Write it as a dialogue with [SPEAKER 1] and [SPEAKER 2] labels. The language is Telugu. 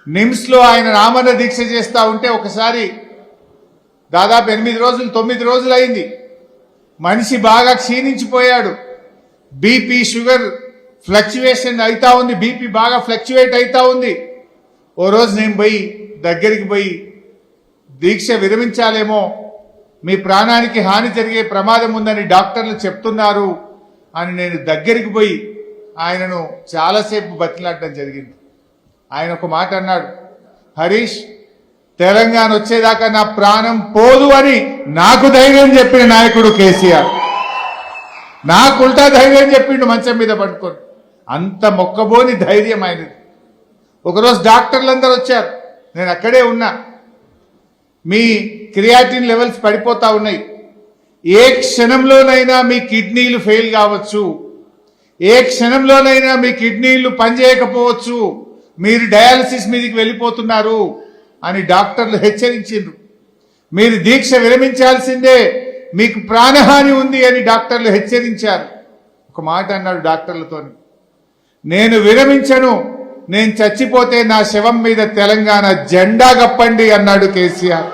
[SPEAKER 1] నిమ్స్లో ఆయన రామన్న దీక్ష చేస్తూ ఉంటే ఒకసారి దాదాపు 8 రోజులు 9 రోజులు అయింది. మనిషి బాగా క్షీణించిపోయాడు. బీపీ షుగర్ ఫ్లక్చువేషన్ అవుతా ఉంది. బీపీ బాగా ఫ్లక్చువేట్ అవుతా ఉంది. ఓ రోజు నేను దగ్గరికి పోయి దీక్ష విరమించాలేమో, మీ ప్రాణానికి హాని జరిగే ప్రమాదం ఉందని డాక్టర్లు చెప్తున్నారు అని నేను దగ్గరికి పోయి ఆయనను చాలాసేపు బతిలాడటం జరిగింది. ఆయన ఒక మాట అన్నాడు, హరీష్, తెలంగాణ వచ్చేదాకా నా ప్రాణం పోదు అని నాకు ధైర్యం చెప్పిన నాయకుడు కేసీఆర్. నాకు ఉల్టా ధైర్యం చెప్పిండు మంచం మీద పట్టుకొని. అంత మొక్కబోని ధైర్యం ఆయనది. ఒకరోజు డాక్టర్లందరూ వచ్చారు, నేను అక్కడే ఉన్నా. మీ క్రియాటిన్ లెవెల్స్ పడిపోతా ఉన్నాయి, ఏ క్షణంలోనైనా మీ కిడ్నీలు ఫెయిల్ కావచ్చు, ఏ క్షణంలోనైనా మీ కిడ్నీలు పనిచేయకపోవచ్చు, మీరు డయాలసిస్ మీదకి వెళ్ళిపోతున్నారు అని డాక్టర్లు హెచ్చరించారు. మీరు దీక్ష విరమించాల్సిందే, మీకు ప్రాణహాని ఉంది అని డాక్టర్లు హెచ్చరించారు. ఒక మాట అన్నాడు డాక్టర్లతో, నేను విరమించను, నేను చచ్చిపోతే నా శవం మీద తెలంగాణ జెండా కప్పండి అన్నాడు కేసీఆర్.